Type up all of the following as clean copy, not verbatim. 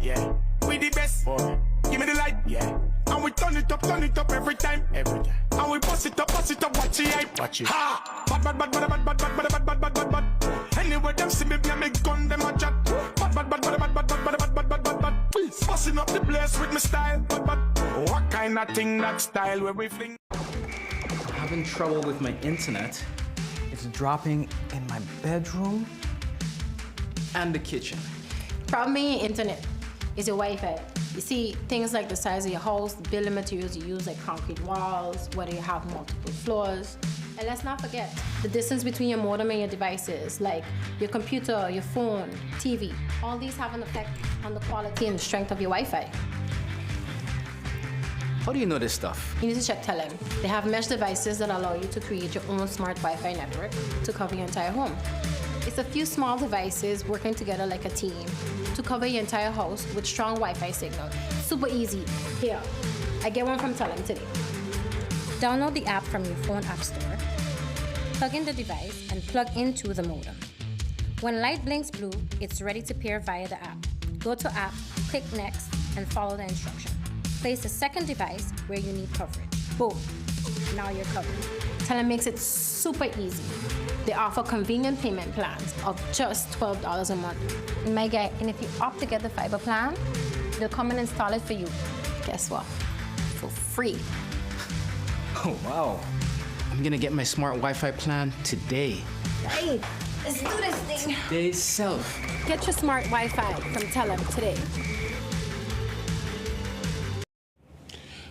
Yeah, we the best. Give me the light. Yeah, and we turn it up every time. Every time. And we bust it up, watch it hype. Watch it. Ha! Bad. Anyway, them see me, I make gun, them a chat. Bad. Busting up the place with my style. Bad. What kind of thing that style where we fling? I'm having trouble with my internet. It's dropping in my bedroom and the kitchen. Problem in your internet is your Wi-Fi. You see, things like the size of your house, the building materials you use, like concrete walls, whether you have multiple floors. And let's not forget the distance between your modem and your devices, like your computer, your phone, TV. All these have an effect on the quality and the strength of your Wi-Fi. How do you know this stuff? You need to check Telem. They have mesh devices that allow you to create your own smart Wi-Fi network to cover your entire home. It's a few small devices working together like a team to cover your entire house with strong Wi-Fi signal. Super easy. Here, I get one from Telem today. Download the app from your phone app store, plug in the device, and plug into the modem. When light blinks blue, it's ready to pair via the app. Go to app, click next, and follow the instruction. Place the second device where you need coverage. Boom, now you're covered. Telem makes it super easy. They offer convenient payment plans of just $12 a month. My guy, and if you opt to get the fiber plan, they'll come and install it for you. Guess what? For free. Oh, wow. I'm gonna get my smart Wi-Fi plan today. Hey, let's do this thing. Today's self. Get your smart Wi-Fi from Telem today.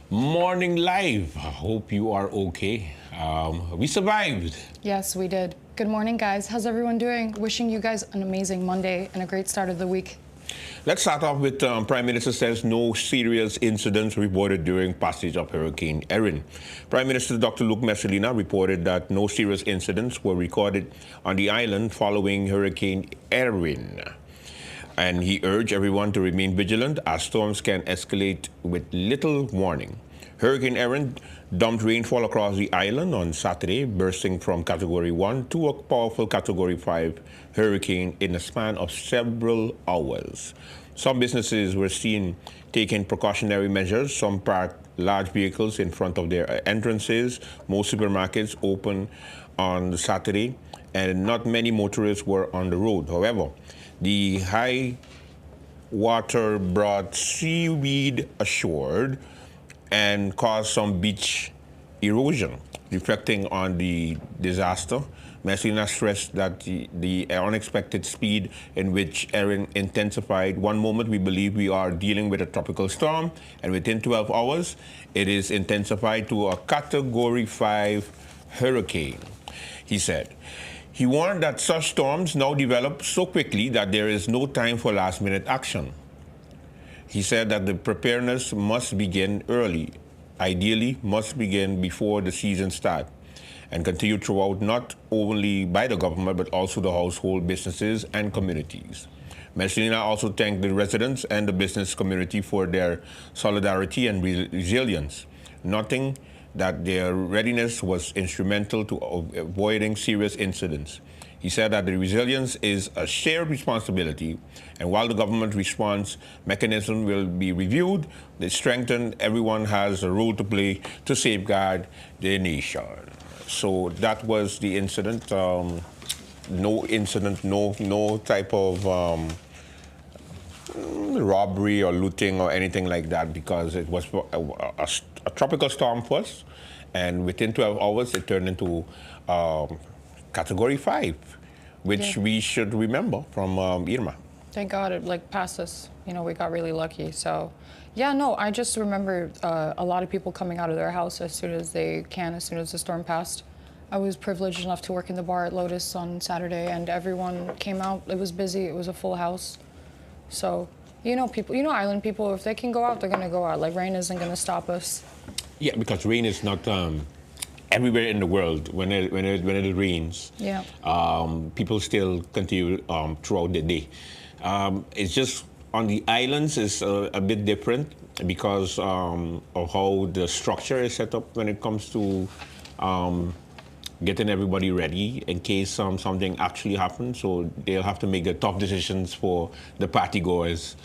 Morning live. I hope you are okay. We survived. Yes, we did. Good morning, guys. How's everyone doing? Wishing you guys an amazing Monday and a great start of the week. Let's start off with Prime Minister says no serious incidents reported during passage of Hurricane Erin. Prime Minister Dr. Luke Messalina reported that no serious incidents were recorded on the island following Hurricane Erin. And he urged everyone to remain vigilant as storms can escalate with little warning. Hurricane Erin dumped rainfall across the island on Saturday, bursting from Category 1 to a powerful Category 5 hurricane in a span of several hours. Some businesses were seen taking precautionary measures. Some parked large vehicles in front of their entrances. Most supermarkets opened on Saturday, and not many motorists were on the road. However, the high water brought seaweed ashore and caused some beach erosion. Reflecting on the disaster, Messalina stressed that the unexpected speed in which Erin intensified. One moment we believe we are dealing with a tropical storm, and within 12 hours, it is intensified to a Category 5 hurricane, he said. He warned that such storms now develop so quickly that there is no time for last-minute action. He said that the preparedness must begin early, ideally must begin before the season starts, and continue throughout not only by the government but also the household, businesses, and communities. Messalina also thanked the residents and the business community for their solidarity and resilience, noting that their readiness was instrumental to avoiding serious incidents. He said that the resilience is a shared responsibility, and while the government response mechanism will be reviewed, they strengthen everyone has a role to play to safeguard the nation. So that was the incident. No incident, no type of robbery or looting or anything like that, because it was a tropical storm first, and within 12 hours it turned into Category 5, which we should remember from Irma. Thank God it like passed us. You know, we got really lucky. So, yeah, no, I just remember a lot of people coming out of their house as soon as they can, as soon as the storm passed. I was privileged enough to work in the bar at Lotus on Saturday, and everyone came out. It was busy. It was a full house. So, you know, people, you know, island people, if they can go out, they're gonna go out. Like, rain isn't gonna stop us. Yeah, because rain is not everywhere in the world. When it rains, Yeah. People still continue throughout the day. It's just on the islands is a bit different because of how the structure is set up when it comes to getting everybody ready in case something actually happens. So they'll have to make the tough decisions for the partygoers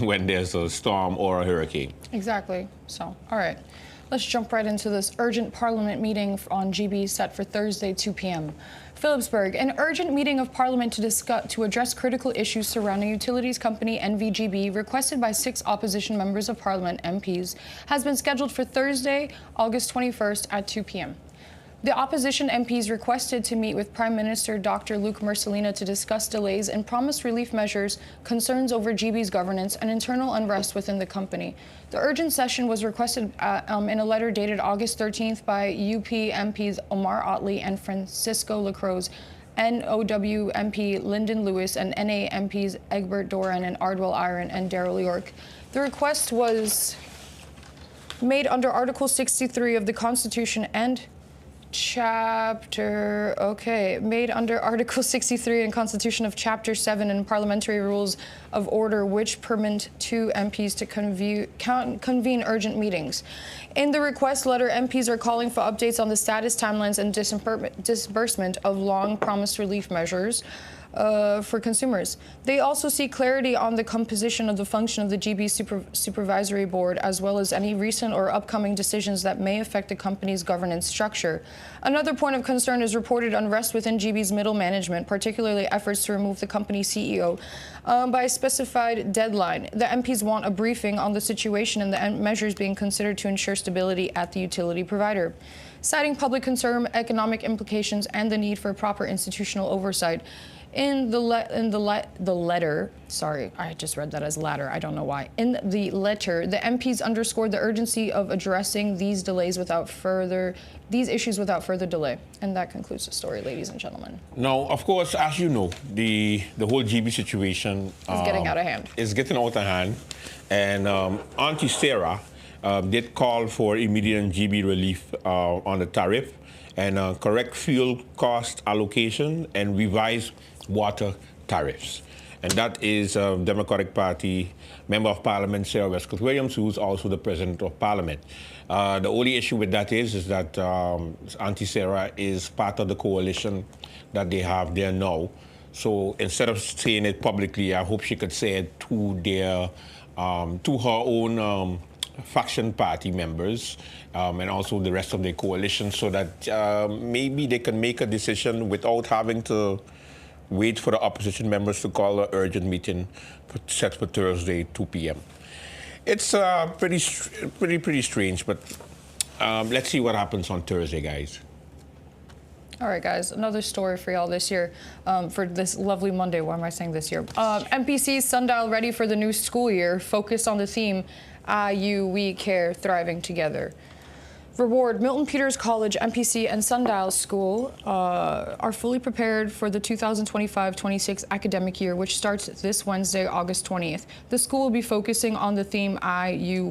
when there's a storm or a hurricane. Exactly. So, all right. Let's jump right into this urgent Parliament meeting on GB set for Thursday, 2 p.m. Phillipsburg, an urgent meeting of Parliament to address critical issues surrounding utilities company NVGB, requested by 6 opposition members of Parliament (MPs), has been scheduled for Thursday, August 21st at 2 p.m. The opposition MPs requested to meet with Prime Minister Dr. Luc Mercelina to discuss delays and promised relief measures, concerns over GB's governance, and internal unrest within the company. The urgent session was requested in a letter dated August 13th by UP MPs Omar Otley and Francisco Lacroze, NOW MP Lyndon Lewis, and NA MPs Egbert Doran and Ardwell Iron and Darrell York. The request was made under Article 63 of the Constitution and made under Article 63 in Constitution of Chapter 7 in Parliamentary Rules of Order, which permit 2 MPs to convene urgent meetings. In the request letter, MPs are calling for updates on the status, timelines, and disbursement of long-promised relief measures for consumers. They also seek clarity on the composition of the function of the GB Supervisory Board, as well as any recent or upcoming decisions that may affect the company's governance structure. Another point of concern is reported unrest within GB's middle management, particularly efforts to remove the company's CEO by a specified deadline. The MPs want a briefing on the situation and the measures being considered to ensure stability at the utility provider. Citing public concern, economic implications, and the need for proper institutional oversight, in the letter, sorry, I just read that as ladder, I don't know why. In the letter, the MPs underscored the urgency of addressing these issues without further delay. And that concludes the story, ladies and gentlemen. Now, of course, as you know, the whole GB situation is getting out of hand. It's getting out of hand. And Auntie Sarah did call for immediate GB relief on the tariff and correct fuel cost allocation and revise water tariffs. And that is Democratic Party Member of Parliament Sarah Westcott Williams, who's also the President of Parliament. The only issue with that is that Auntie Sarah is part of the coalition that they have there now. So instead of saying it publicly, I hope she could say it to her own faction party members and also the rest of the coalition, so that maybe they can make a decision without having to wait for the opposition members to call an urgent meeting set for Thursday, 2 p.m. It's pretty strange, but let's see what happens on Thursday, guys. All right, guys, another story for y'all this year, for this lovely Monday. Why am I saying this year? MPC Sundial ready for the new school year, focused on the theme, we care, thriving together. Reward, Milton Peters College, MPC, and Sundial School are fully prepared for the 2025-26 academic year, which starts this Wednesday, August 20th. The school will be focusing on the theme,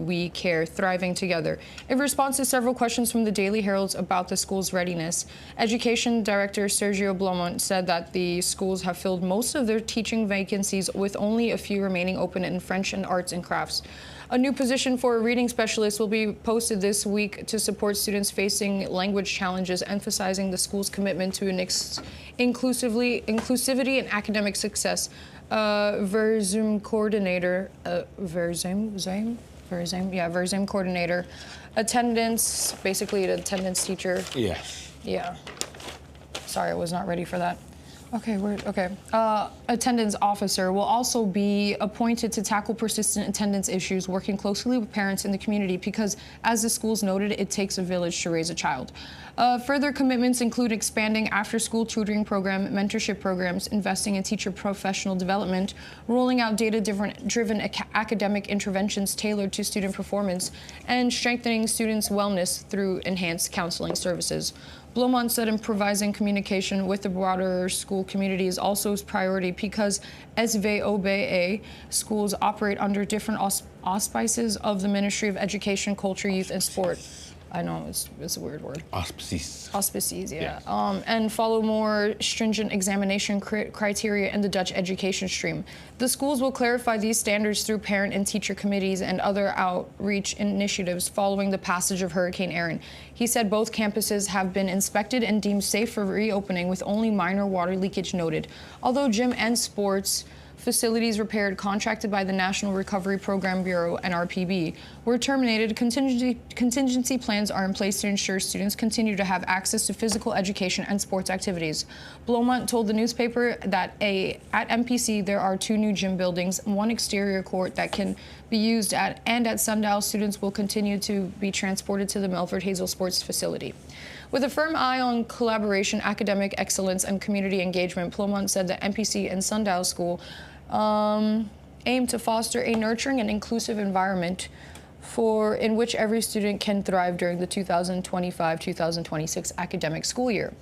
we care, thriving together. In response to several questions from the Daily Herald about the school's readiness, Education Director Sergio Blomont said that the schools have filled most of their teaching vacancies, with only a few remaining open in French and arts and crafts. A new position for a reading specialist will be posted this week to support students facing language challenges, emphasizing the school's commitment to inclusivity and academic success. Verzum coordinator, Verzum coordinator, attendance, basically an attendance teacher. Yes. Yeah. Sorry, I was not ready for that. Attendance officer will also be appointed to tackle persistent attendance issues, working closely with parents in the community because, as the schools noted, it takes a village to raise a child. Further commitments include expanding after-school tutoring program, mentorship programs, investing in teacher professional development, rolling out data-driven academic interventions tailored to student performance, and strengthening students' wellness through enhanced counseling services. Blomont said improvising communication with the broader school community is also his priority because SVOBA schools operate under different auspices of the Ministry of Education, Culture, Youth, and Sport. I know, it's a weird word. Auspices. Auspices, yeah. And follow more stringent examination criteria in the Dutch education stream. The schools will clarify these standards through parent and teacher committees and other outreach initiatives following the passage of Hurricane Erin. He said both campuses have been inspected and deemed safe for reopening with only minor water leakage noted. Although gym and sports facilities repaired contracted by the National Recovery Program Bureau and RPB were terminated, contingency plans are in place to ensure students continue to have access to physical education and sports activities. Blomont told the newspaper that at MPC there are 2 new gym buildings, 1 exterior court that can be used at Sundial students will continue to be transported to the Melford Hazel Sports Facility. With a firm eye on collaboration, academic excellence, and community engagement, Plomont said that MPC and Sundial School aim to foster a nurturing and inclusive environment in which every student can thrive during the 2025-2026 academic school year.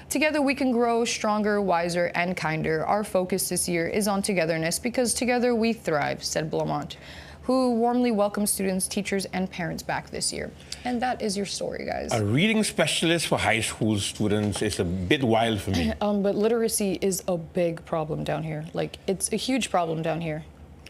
Together we can grow stronger, wiser, and kinder. Our focus this year is on togetherness because together we thrive, said Blomont, who warmly welcomes students, teachers, and parents back this year. And that is your story, guys. A reading specialist for high school students is a bit wild for me. But literacy is a big problem down here. Like, it's a huge problem down here.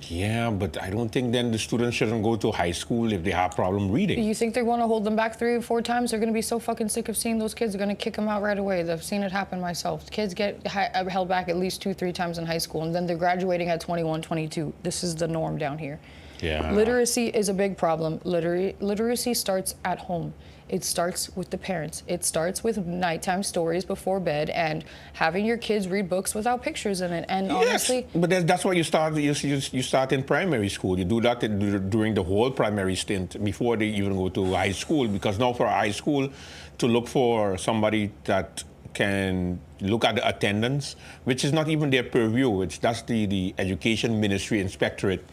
Yeah, but I don't think then the students shouldn't go to high school if they have problem reading. You think they're going to hold them back 3 or 4 times? They're going to be so fucking sick of seeing those kids. They're going to kick them out right away. I've seen it happen myself. Kids get held back at least 2-3 times in high school, and then they're graduating at 21, 22. This is the norm down here. Yeah. Literacy is a big problem. Literacy starts at home. It starts with the parents. It starts with nighttime stories before bed and having your kids read books without pictures in it. And honestly, yes, but that's why you start. You start in primary school. You do that during the whole primary stint before they even go to high school. Because now for high school, to look for somebody that can look at the attendance, which is not even their purview. That's the Education Ministry Inspectorate.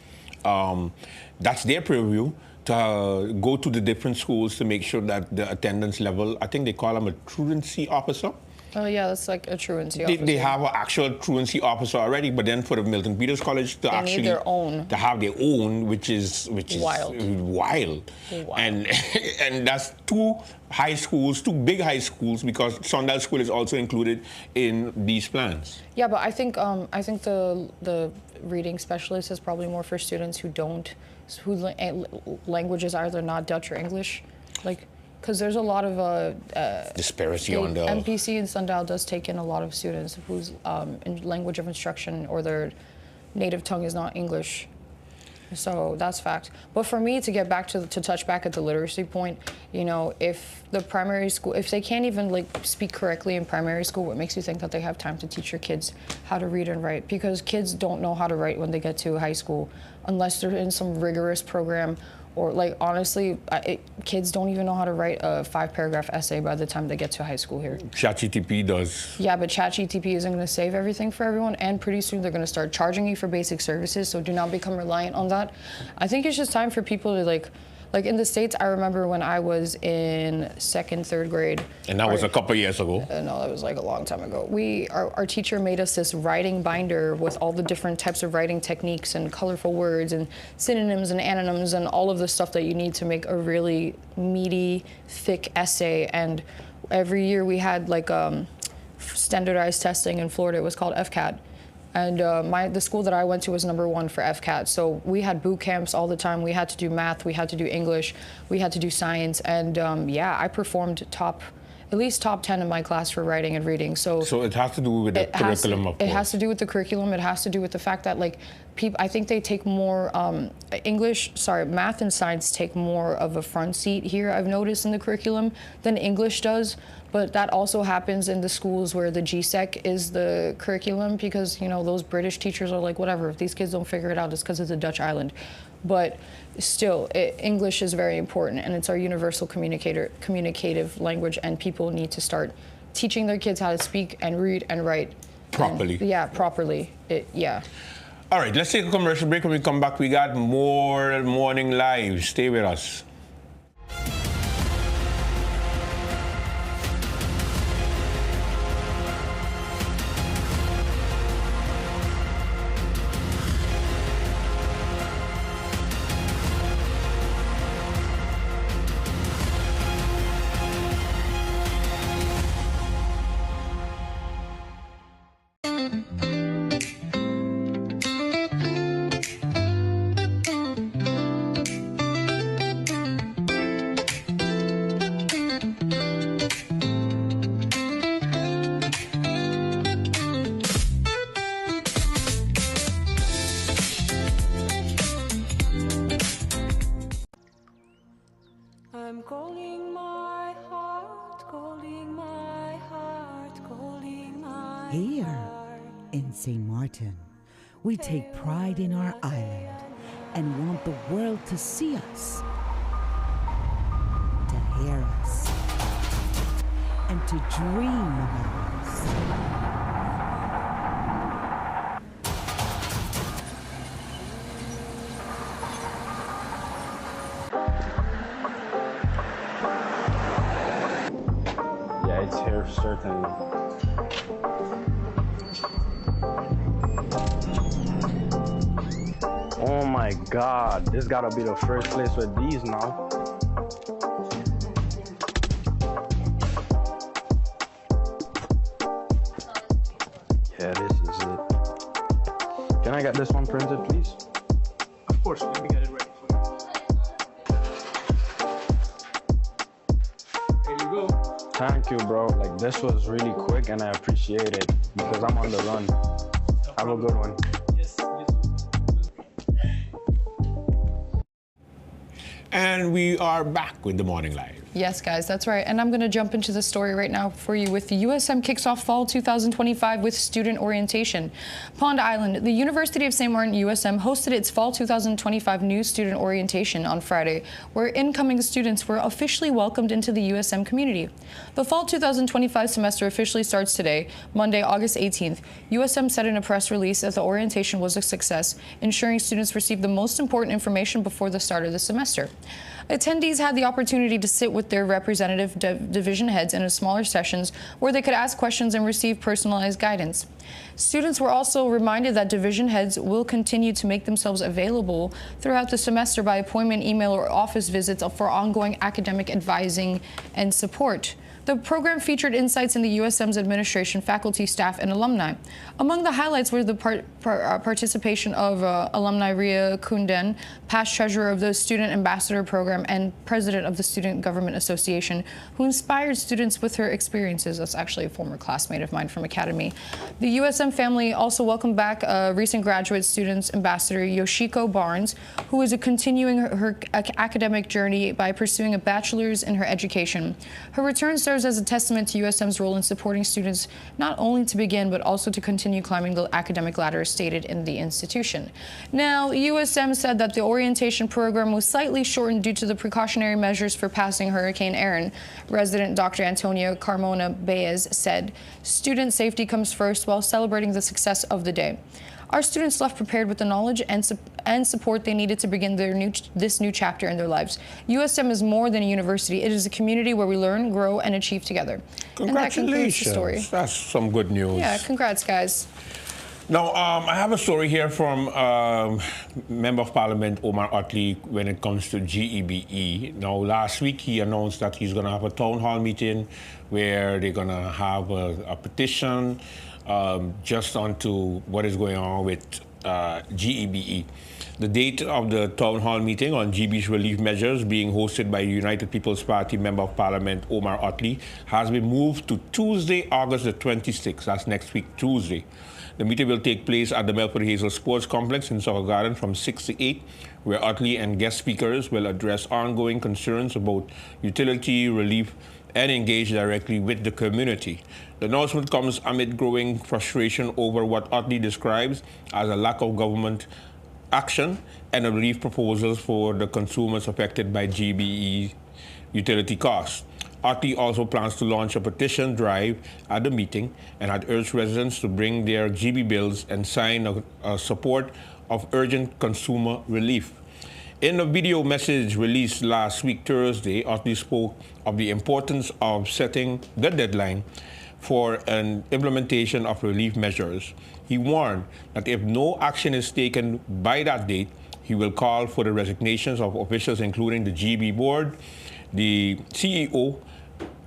That's their purview to go to the different schools to make sure that the attendance level, I think they call them a truancy officer. Oh yeah, that's like a truancy officer. They have an actual truancy officer already, but then for the Milton Peters College to need their own. To have their own, which is wild. And that's 2 high schools, 2 big high schools, because Sundial School is also included in these plans. Yeah, but I think the reading specialist is probably more for students whose languages are either not Dutch or English, like. Because there's a lot of disparity on the MPC and Sundial does take in a lot of students whose language of instruction or their native tongue is not English. So that's fact. But for me to get back to touch back at the literacy point, you know, if the primary school, if they can't even like speak correctly in primary school, what makes you think that they have time to teach your kids how to read and write? Because kids don't know how to write when they get to high school unless they're in some rigorous program. Or like, honestly, kids don't even know how to write a 5-paragraph essay by the time they get to high school here. ChatGPT does. Yeah, but ChatGPT isn't going to save everything for everyone, and pretty soon they're going to start charging you for basic services, so do not become reliant on that. I think it's just time for people to like in the States, I remember when I was in 2nd, 3rd grade. And that was a couple years ago. No, that was like a long time ago. Our teacher made us this writing binder with all the different types of writing techniques and colorful words and synonyms and antonyms and all of the stuff that you need to make a really meaty, thick essay. And every year we had like standardized testing in Florida. It was called FCAT. And the school that I went to was #1 for FCAT. So we had boot camps all the time. We had to do math, we had to do English, we had to do science. And yeah, I performed at least top 10 in my class for writing and reading. So it has to do with the curriculum, of course. It has to do with the curriculum. It has to do with the fact that like I think they take more math and science take more of a front seat here, I've noticed in the curriculum, than English does. But that also happens in the schools where the GSEC is the curriculum, because, you know, those British teachers are like, whatever, if these kids don't figure it out, it's because it's a Dutch island. But still, English is very important, and it's our universal communicative language, and people need to start teaching their kids how to speak and read and write. Properly. Properly. All right, let's take a commercial break. When we come back, we got more Morning Live. Stay with us. I'm calling my heart, calling my heart, calling my Here heart. in St. Martin, we take pride in our island and want the world to see us, to hear us, and to dream about us. Yeah, it's here, certainly. Oh my God, this gotta be the first place with these now. Yeah, this is it. Can I get this one printed, please? Of course, let me get it ready for you. Here you go. Thank you, bro. Like, this was really quick and I appreciate it because I'm on the run. Have a good one. Yes. And we are back with the Morning Live. Yes, guys, that's right. And I'm going to jump into the story right now for you with the USM kicks off fall 2025 with student orientation. Pond Island, the University of St. Martin USM hosted its fall 2025 new student orientation on Friday, where incoming students were officially welcomed into the USM community. The fall 2025 semester officially starts today, Monday, August 18th. USM said in a press release that the orientation was a success, ensuring students received the most important information before the start of the semester. Attendees had the opportunity to sit with their representative division heads in smaller sessions where they could ask questions and receive personalized guidance. Students were also reminded that division heads will continue to make themselves available throughout the semester by appointment, email, or office visits for ongoing academic advising and support. The program featured insights in the USM's administration, faculty, staff, and alumni. Among the highlights were the participation of alumni Ria Kunden, past treasurer of the Student Ambassador Program and president of the Student Government Association, who inspired students with her experiences. That's actually a former classmate of mine from Academy. The USM family also welcomed back recent graduate students ambassador Yoshiko Barnes, who is continuing her academic journey by pursuing a bachelor's in her education. Her return serves as a testament to USM's role in supporting students not only to begin but also to continue climbing the academic ladder stated in the institution. Now, USM said that the orientation program was slightly shortened due to the precautionary measures for passing Hurricane Erin. Resident Dr. Antonia Carmona Baez said, "Student safety comes first while celebrating the success of the day. Our students left prepared with the knowledge and support they needed to begin this new chapter in their lives. USM is more than a university. It is a community where we learn, grow, and achieve together." And that concludes the story. Congratulations. That's some good news. Yeah, congrats, guys. Now, I have a story here from Member of Parliament Omar Otley when it comes to GEBE. Now, last week he announced that he's going to have a town hall meeting where they're going to have a petition just onto what is going on with GEBE. The date of the town hall meeting on GB's relief measures being hosted by United People's Party Member of Parliament Omar Otley has been moved to Tuesday, August the 26th. That's next week, Tuesday. The meeting will take place at the Melford Hazel Sports Complex in Soccer Garden from 6 to 8, where Otley and guest speakers will address ongoing concerns about utility, relief, and engage directly with the community. The announcement comes amid growing frustration over what Otley describes as a lack of government action and relief proposals for the consumers affected by GBE utility costs. Otley also plans to launch a petition drive at the meeting and had urged residents to bring their GB bills and sign a support of urgent consumer relief. In a video message released last week, Thursday, Otley spoke of the importance of setting the deadline for an implementation of relief measures. He warned that if no action is taken by that date, he will call for the resignations of officials, including the GB board, the CEO,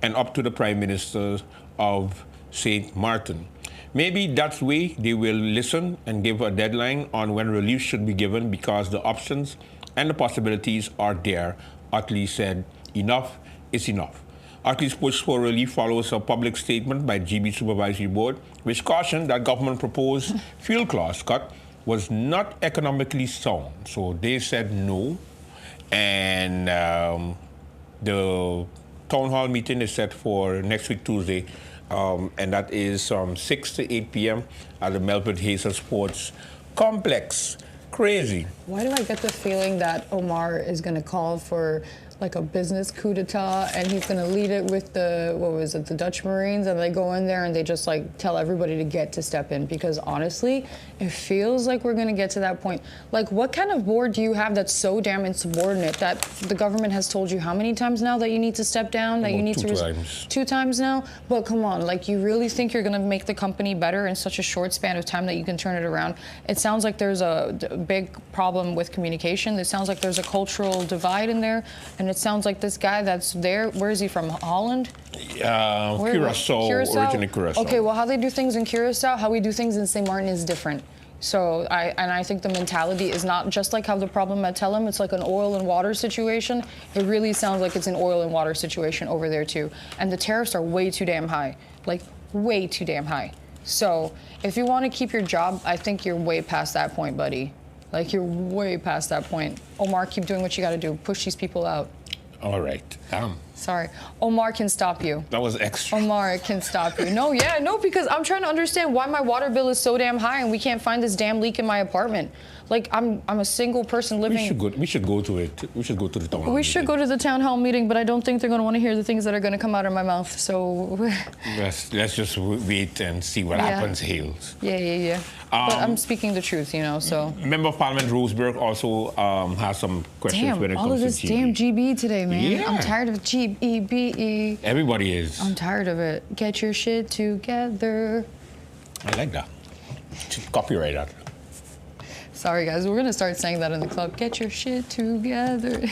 and up to the Prime Minister of St. Martin. Maybe that's the way they will listen and give a deadline on when relief should be given, because the options and the possibilities are there. Otley said, enough is enough. Otley's push for relief follows a public statement by GB Supervisory Board, which cautioned that government-proposed fuel cost cut was not economically sound. So they said no, and the town hall meeting is set for next week, Tuesday, and that is from 6 to 8 p.m. at the Melbourne Hazel Sports Complex. Crazy. Why do I get the feeling that Omar is going to call for like a business coup d'etat, and he's going to lead it with the Dutch Marines, and they go in there and they just like tell everybody to step in? Because honestly, it feels like we're going to get to that point. Like, what kind of board do you have that's so damn insubordinate that the government has told you how many times now that you need to step down, that you need to... 2 times. 2 times now? But come on, like, you really think you're going to make the company better in such a short span of time that you can turn it around? It sounds like there's a big problem with communication. It sounds like there's a cultural divide in there, and it sounds like this guy that's there, where is he from? Holland? Curacao, originally Curacao. Okay, well, how they do things in Curacao, how we do things in St. Martin is different. So I think the mentality is not just like how the problem at Telem, it's like an oil and water situation. It really sounds like it's an oil and water situation over there too. And the tariffs are way too damn high, like way too damn high. So if you want to keep your job, I think you're way past that point, buddy. Like, you're way past that point. Omar, keep doing what you got to do. Push these people out. All right. Sorry. Omar can stop you. That was extra. Omar can stop you. No, because I'm trying to understand why my water bill is so damn high and we can't find this damn leak in my apartment. Like, I'm a single person living... We should go to it. We should go to the town hall We should go to the town hall meeting, but I don't think they're going to want to hear the things that are going to come out of my mouth, so... Let's just wait and see what happens, Hales. Yeah. But I'm speaking the truth, you know, so... Member of Parliament Roseberg also has some questions when it comes to GB. All of this damn GB today, man. Yeah. I'm tired of GBE. Everybody is. I'm tired of it. Get your shit together. I like that. Copyright that. Sorry, guys. We're going to start saying that in the club. Get your shit together.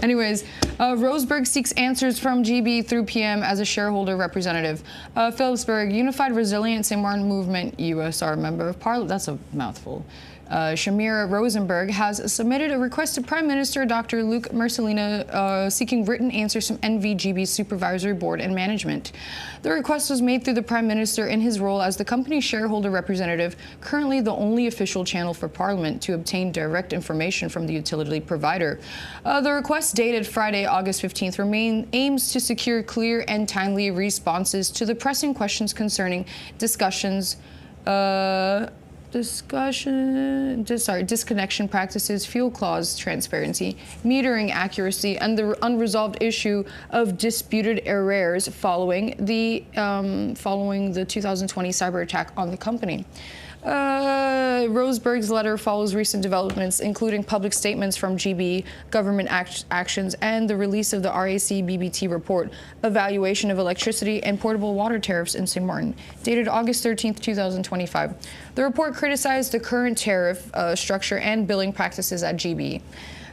Anyways, Roseberg seeks answers from GB through PM as a shareholder representative. Phillipsburg, Unified Resilient St. Martin Movement, USR Member of Parliament. That's a mouthful. Shamira Rosenberg has submitted a request to Prime Minister Dr. Luc Mercelina seeking written answers from NVGB's Supervisory Board and Management. The request was made through the Prime Minister in his role as the company's shareholder representative, currently the only official channel for Parliament to obtain direct information from the utility provider. The request, dated Friday, August 15th, aims to secure clear and timely responses to the pressing questions concerning disconnection practices, fuel clause transparency, metering accuracy, and the unresolved issue of disputed arrears following the 2020 cyber attack on the company. Roseberg's letter follows recent developments, including public statements from GB, government actions, and the release of the RAC BBT report, Evaluation of Electricity and Portable Water Tariffs in St. Martin, dated August 13th, 2025. The report criticized the current tariff structure and billing practices at GB,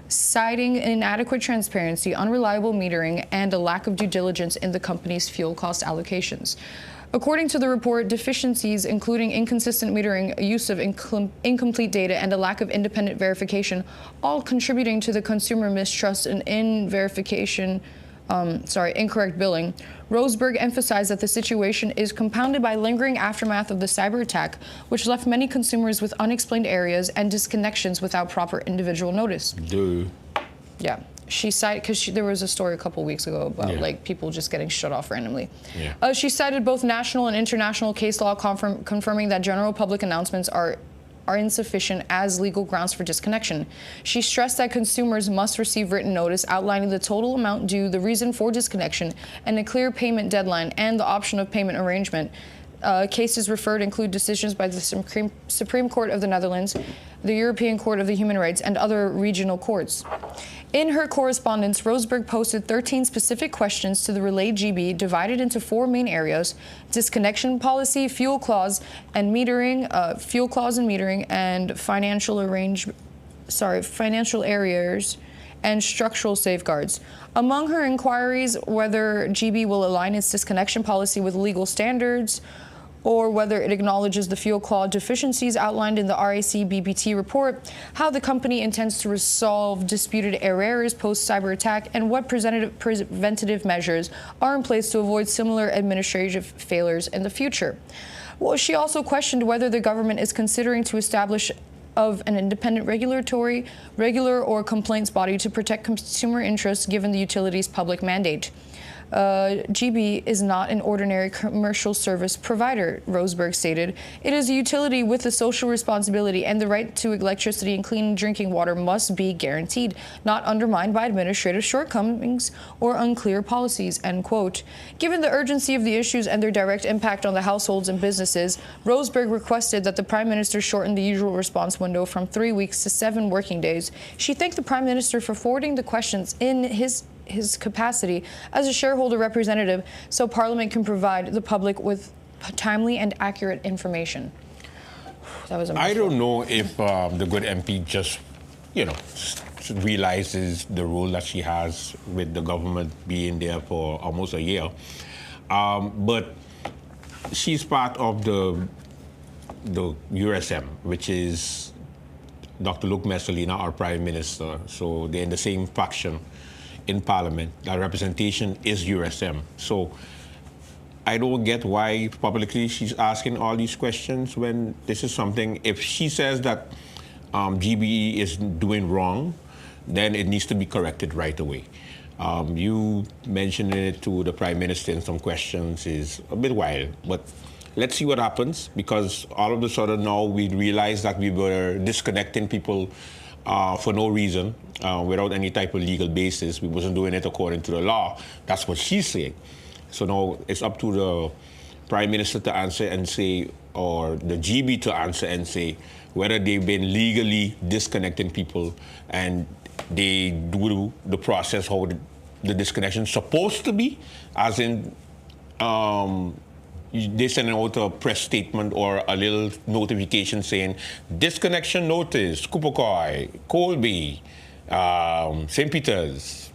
citing inadequate transparency, unreliable metering, and a lack of due diligence in the company's fuel cost allocations. According to the report, deficiencies, including inconsistent metering, use of incomplete data, and a lack of independent verification, all contributing to the consumer mistrust and incorrect billing. Roseberg emphasized that the situation is compounded by lingering aftermath of the cyber attack, which left many consumers with unexplained areas and disconnections without proper individual notice. Duh. Yeah. She cited, because there was a story a couple weeks ago about like people just getting shut off randomly. She cited both national and international case law confirming that general public announcements are insufficient as legal grounds for disconnection. She stressed that consumers must receive written notice outlining the total amount due, the reason for disconnection, and a clear payment deadline and the option of payment arrangement. Cases referred include decisions by the Supreme Court of the Netherlands, the European Court of the Human Rights, and other regional courts. In her correspondence, Roseberg posted 13 specific questions to the relayed GB, divided into 4 main areas: disconnection policy, fuel clause and metering, and financial arrears and structural safeguards. Among her inquiries, whether GB will align its disconnection policy with legal standards, or whether it acknowledges the fuel clause deficiencies outlined in the RAC BBT report, how the company intends to resolve disputed errors post-cyber attack, and what preventative measures are in place to avoid similar administrative failures in the future. Well, she also questioned whether the government is considering to establish of an independent regular or complaints body to protect consumer interests given the utility's public mandate. GB is not an ordinary commercial service provider, Roseberg stated. It is a utility with a social responsibility, and the right to electricity and clean drinking water must be guaranteed, not undermined by administrative shortcomings or unclear policies, end quote. Given the urgency of the issues and their direct impact on the households and businesses, Roseberg requested that the Prime Minister shorten the usual response window from 3 weeks to 7 working days. She thanked the Prime Minister for forwarding the questions in his capacity as a shareholder representative so Parliament can provide the public with timely and accurate information. That was amazing. I don't know if the good MP just, realizes the role that she has with the government being there for almost a year. But she's part of the USM, which is Dr. Luc Messelina, our Prime Minister. So they're in the same faction in Parliament. That representation is USM. So I don't get why publicly she's asking all these questions when this is something, if she says that GBE is doing wrong, then it needs to be corrected right away. You mentioning it to the Prime Minister in some questions is a bit wild, but let's see what happens, because all of a sudden now we realize that we were disconnecting people for no reason, without any type of legal basis. We wasn't doing it according to the law. That's what she's saying. So now it's up to the Prime Minister to answer and say, or the GB to answer and say, whether they've been legally disconnecting people and they do the process how the disconnection is supposed to be, as in they send out a press statement or a little notification saying disconnection notice, Kupokoi, Colby, St. Peter's.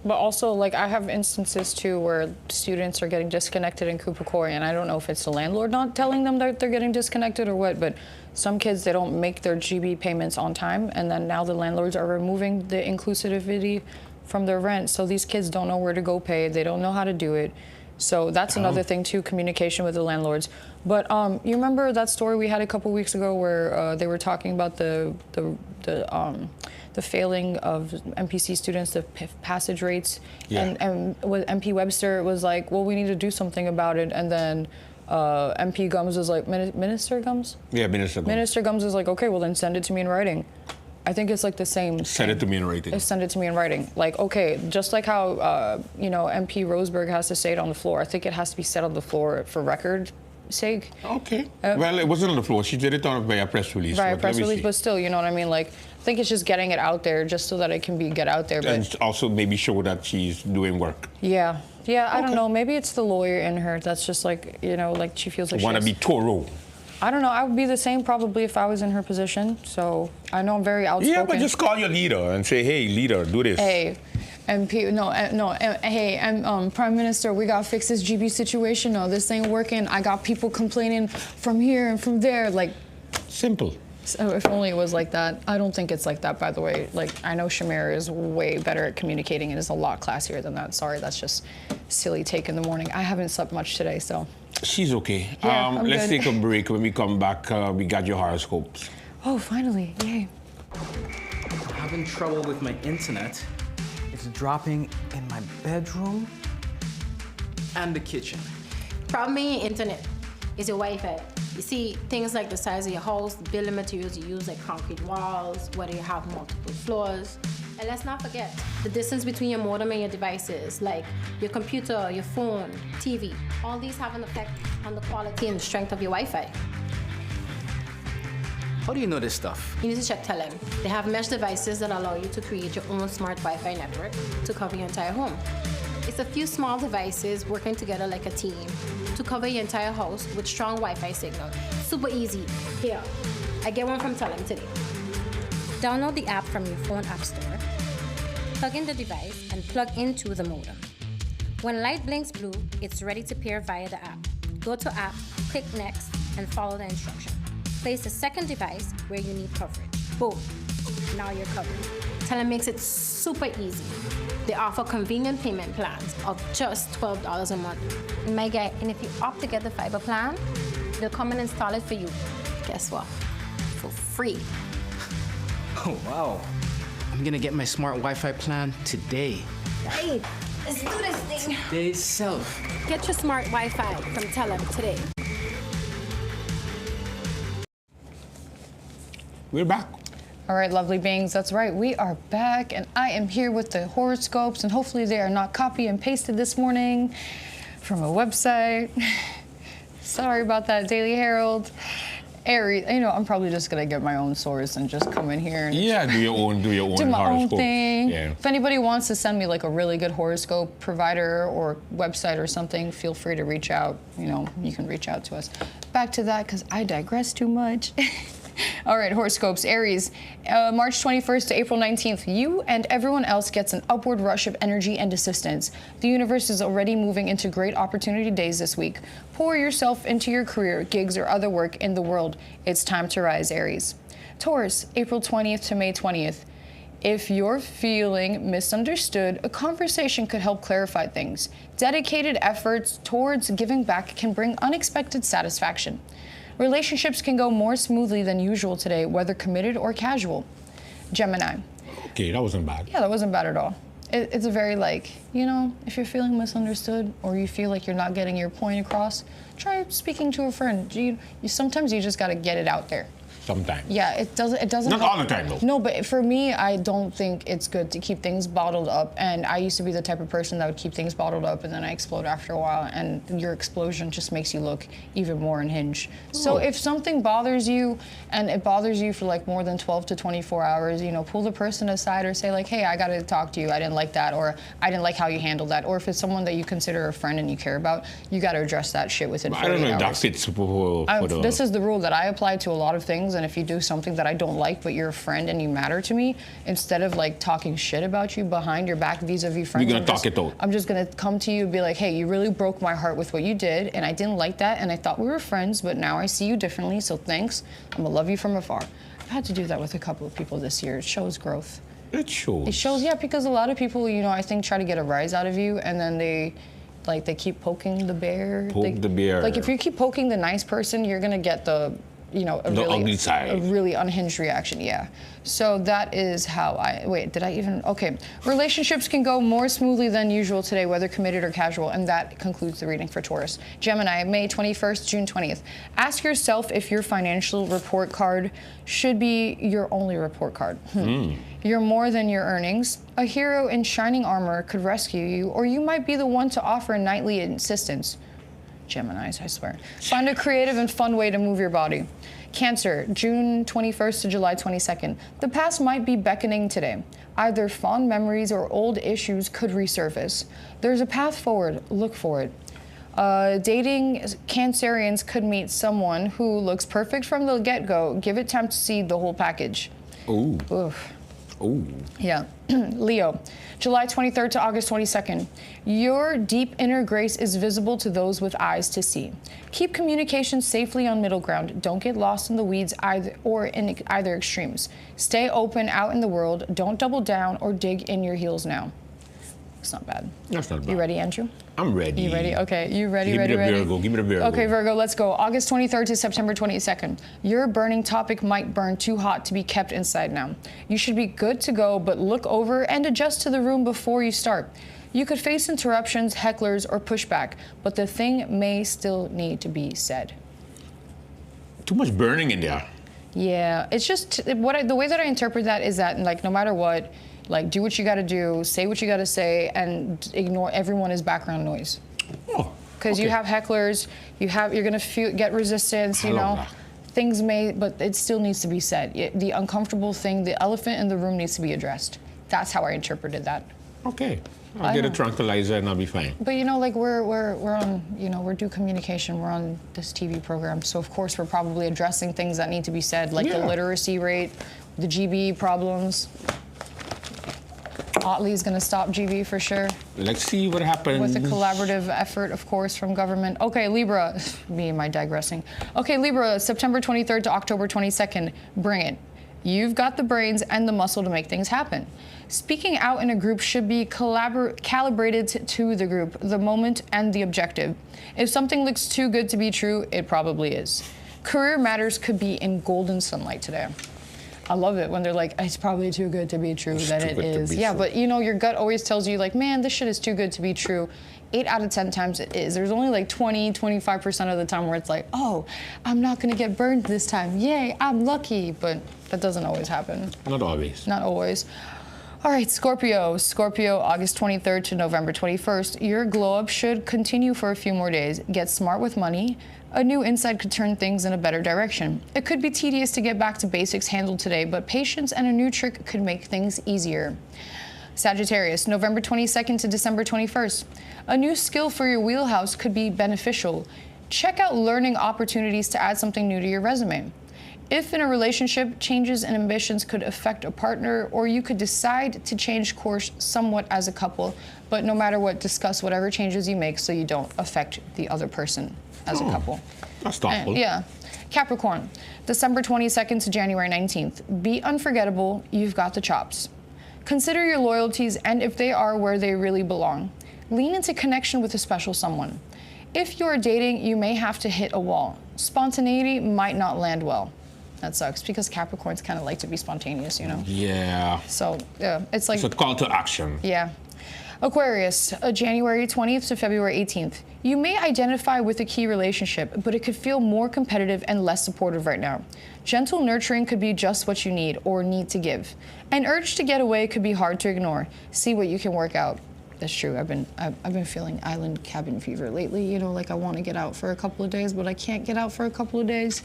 But also, like, I have instances too where students are getting disconnected in Kupokoi, and I don't know if it's the landlord not telling them that they're getting disconnected or what, but some kids, they don't make their GB payments on time, and then now the landlords are removing the inclusivity from their rent, so these kids don't know where to go pay, they don't know how to do it. So that's another thing too, communication with the landlords. But you remember that story we had a couple weeks ago where they were talking about the failing of MPC students, the passage rates, and with MP Webster was like, well, we need to do something about it, and then MP Gums was like, Minister Gums? Yeah, Minister Gums. Minister Gums was like, okay, well then send it to me in writing. I think it's like the same. Send it to me in writing. Send it to me in writing. Like, okay, just like how, MP Roseberg has to say it on the floor, I think it has to be said on the floor for record sake. Okay. Well, it wasn't on the floor. She did it via press release. Via press release, but still, you know what I mean? Like, I think it's just getting it out there just so that it can get out there. But and also maybe show that she's doing work. Yeah. Yeah, I don't know. Maybe it's the lawyer in her that's just like, like she feels like she want to be thorough. I don't know. I would be the same probably if I was in her position. So I know I'm very outspoken. Yeah, but just call your leader and say, hey, leader, do this. Hey, MP, hey, Prime Minister, we gotta fix this GB situation. No, this ain't working. I got people complaining from here and from there. Like, simple. So if only it was like that. I don't think it's like that, by the way. Like, I know Shamir is way better at communicating and is a lot classier than that. Sorry, that's just silly take in the morning. I haven't slept much today, so. She's okay. Yeah, let's good. take a break. When we come back, we got your horoscopes. Oh, finally, yay. I'm having trouble with my internet. It's dropping in my bedroom and the kitchen. Problem in your internet is your Wi-Fi. You see, things like the size of your house, the building materials you use, like concrete walls, whether you have multiple floors. And let's not forget the distance between your modem and your devices, like your computer, your phone, TV. All these have an effect on the quality and the strength of your Wi-Fi. How do you know this stuff? You need to check Telem. They have mesh devices that allow you to create your own smart Wi-Fi network to cover your entire home. It's a few small devices working together like a team to cover your entire house with strong Wi-Fi signal. Super easy. Here, I get one from Telem today. Download the app from your phone app store, plug in the device, and plug into the modem. When light blinks blue, it's ready to pair via the app. Go to app, click next, and follow the instruction. Place the second device where you need coverage. Boom, now you're covered. Telem makes it super easy. They offer convenient payment plans of just $12 a month. My guy, and if you opt to get the fiber plan, they'll come and install it for you. Guess what? For free. Oh, wow. I'm gonna get my smart Wi-Fi plan today. Hey, let's do this thing. Today's self. Get your smart Wi-Fi from Telem today. We're back. All right, lovely beings, that's right. We are back, and I am here with the horoscopes, and hopefully they are not copy and pasted this morning from a website. Sorry about that, Daily Herald. Aries, you know, I'm probably just gonna get my own source and just come in here and do your own do my horoscope. own thing. Yeah. If anybody wants to send me like a really good horoscope provider or website or something, feel free to reach out. You know, you can reach out to us. Back to that, because I digress too much. All right, horoscopes. Aries, March 21st to April 19th, you and everyone else gets an upward rush of energy and assistance. The universe is already moving into great opportunity days this week. Pour yourself into your career, gigs, or other work in the world. It's time to rise, Aries. Taurus, April 20th to May 20th. If you're feeling misunderstood, a conversation could help clarify things. Dedicated efforts towards giving back can bring unexpected satisfaction. Relationships can go more smoothly than usual today, whether committed or casual. Gemini. Okay, that wasn't bad. Yeah, that wasn't bad at all. It's a very you know, if you're feeling misunderstood or you feel like you're not getting your point across, try speaking to a friend. Sometimes you just gotta get it out there. Sometimes. Yeah, it doesn't. Not all the time, though. No, but for me, I don't think it's good to keep things bottled up. And I used to be the type of person that would keep things bottled up, and then I explode after a while. And your explosion just makes you look even more unhinged. So if something bothers you, and it bothers you for like more than 12 to 24 hours, you know, pull the person aside or say like, hey, I gotta talk to you. I didn't like that, or I didn't like how you handled that. Or if it's someone that you consider a friend and you care about, you gotta address that shit within 48 hours. I don't know if that fits for This is the rule that I apply to a lot of things, and if you do something that I don't like, but you're a friend and you matter to me, instead of like talking shit about you behind your back vis-a-vis friends, you're gonna talk it out. I'm just gonna come to you and be like, hey, you really broke my heart with what you did, and I didn't like that, and I thought we were friends, but now I see you differently, so thanks. I'm gonna love you from afar. I've had to do that with a couple of people this year. It shows growth. It shows. It shows, yeah, because a lot of people, you know, I think try to get a rise out of you, and then they keep poking the bear. Poke the bear. Like if you keep poking the nice person, you're gonna get the ugly side. A really unhinged reaction, yeah. So that is how okay. Relationships can go more smoothly than usual today, whether committed or casual, and that concludes the reading for Taurus. Gemini, May 21st, June 20th. Ask yourself if your financial report card should be your only report card. You're more than your earnings. A hero in shining armor could rescue you, or you might be the one to offer nightly assistance. Geminis, I swear. Find a creative and fun way to move your body. Cancer, June 21st to July 22nd. The past might be beckoning today. Either fond memories or old issues could resurface. There's a path forward. Look for it. Dating Cancerians could meet someone who looks perfect from the get-go. Give it time to see the whole package. Ooh. Oof. Ooh. Yeah. Leo, July 23rd to August 22nd. Your deep inner grace is visible to those with eyes to see. Keep communication safely on middle ground. Don't get lost in the weeds in either extremes. Stay open out in the world. Don't double down or dig in your heels now. It's not bad. That's not bad. You ready, Andrew? I'm ready. You ready? Okay, you ready, Give ready, me the ready? Virgo. Give me the Virgo. Okay, Virgo, let's go. August 23rd to September 22nd. Your burning topic might burn too hot to be kept inside now. You should be good to go, but look over and adjust to the room before you start. You could face interruptions, hecklers, or pushback, but the thing may still need to be said. Too much burning in there. Yeah, it's just the way that I interpret that is that, like, no matter what, like, do what you got to do, say what you got to say, and ignore everyone as background noise. Oh, Because you have hecklers, you're gonna get resistance. You know, that. things may, but it still needs to be said. The uncomfortable thing, the elephant in the room, needs to be addressed. That's how I interpreted that. Okay. I'll get a tranquilizer and I'll be fine. But you know, like we're on, you know, we're due communication. We're on this TV program, so of course we're probably addressing things that need to be said, like the literacy rate, the GB problems. Otley's going to stop GB for sure. Let's see what happens. With a collaborative effort, of course, from government. Okay, Libra. Me and my digressing. Okay, Libra, September 23rd to October 22nd. Bring it. You've got the brains and the muscle to make things happen. Speaking out in a group should be calibrated to the group, the moment, and the objective. If something looks too good to be true, it probably is. Career matters could be in golden sunlight today. I love it when they're like, it's probably too good to be true, that it is. Yeah, but you know, your gut always tells you like, man, this shit is too good to be true. 8 out of 10 times it is. There's only like 25% of the time where it's like, oh, I'm not gonna get burned this time. Yay, I'm lucky. But that doesn't always happen. Not always. Not always. All right, Scorpio. Scorpio, August 23rd to November 21st. Your glow up should continue for a few more days. Get smart with money. A new insight could turn things in a better direction. It could be tedious to get back to basics handled today, but patience and a new trick could make things easier. Sagittarius, November 22nd to December 21st. A new skill for your wheelhouse could be beneficial. Check out learning opportunities to add something new to your resume. If in a relationship, changes in ambitions could affect a partner, or you could decide to change course somewhat as a couple, but no matter what, discuss whatever changes you make so you don't affect the other person as a couple. That's thoughtful. Yeah. Capricorn, December 22nd to January 19th. Be unforgettable, you've got the chops. Consider your loyalties and if they are where they really belong. Lean into connection with a special someone. If you're dating, you may have to hit a wall. Spontaneity might not land well. That sucks because Capricorns kind of like to be spontaneous, you know? Yeah. So, yeah, it's like... It's a call to action. Yeah. Aquarius, January 20th to February 18th. You may identify with a key relationship, but it could feel more competitive and less supportive right now. Gentle nurturing could be just what you need or need to give. An urge to get away could be hard to ignore. See what you can work out. That's true. I've been feeling island cabin fever lately. You know, like I want to get out for a couple of days, but I can't get out for a couple of days.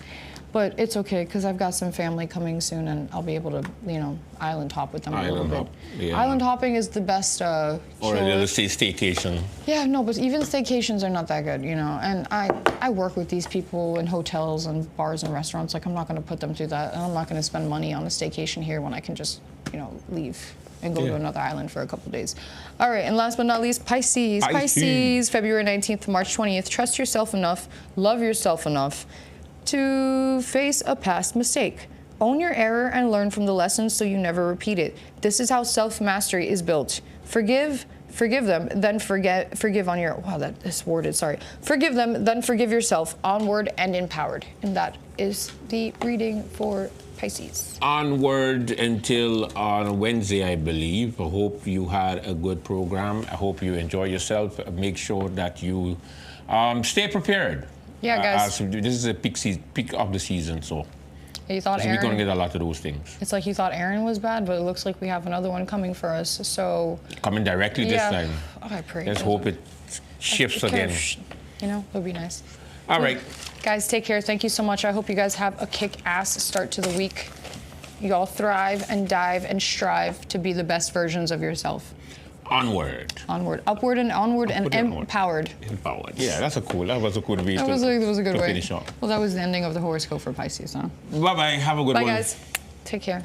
But it's okay because I've got some family coming soon, and I'll be able to, you know, island hop with them a little bit. Yeah. Island hopping is the best. Or let's say staycation. Yeah, no, but even staycations are not that good, you know. And I work with these people in hotels and bars and restaurants. Like I'm not going to put them through that, and I'm not going to spend money on a staycation here when I can just, you know, leave and go to another island for a couple of days. All right, and last but not least, Pisces. Pisces, February 19th to March 20th. Trust yourself enough, love yourself enough to face a past mistake. Own your error and learn from the lessons so you never repeat it. This is how self-mastery is built. Forgive them, then forgive on your, wow, that is worded, sorry. Forgive them, then forgive yourself, onward and empowered. And that is the reading for Pisces. Onward until on Wednesday, I believe. I hope you had a good program. I hope you enjoy yourself. Make sure that you stay prepared. Yeah, guys. This is a peak of the season, so you thought we're going to Aaron, get a lot of those things. it's like you thought Aaron was bad, but it looks like we have another one coming for us. So Coming directly this time. Oh, I pray. Let's hope it shifts again. You know, it would be nice. All right. Guys, take care. Thank you so much. I hope you guys have a kick-ass start to the week. You all thrive and dive and strive to be the best versions of yourself. Onward. Onward. Upward and onward and empowered. Empowered. Yeah, that was a cool way That was a good way. finish off. Well, that was the ending of the horoscope for Pisces, huh? Bye-bye. Have a good one. Bye, guys. Take care.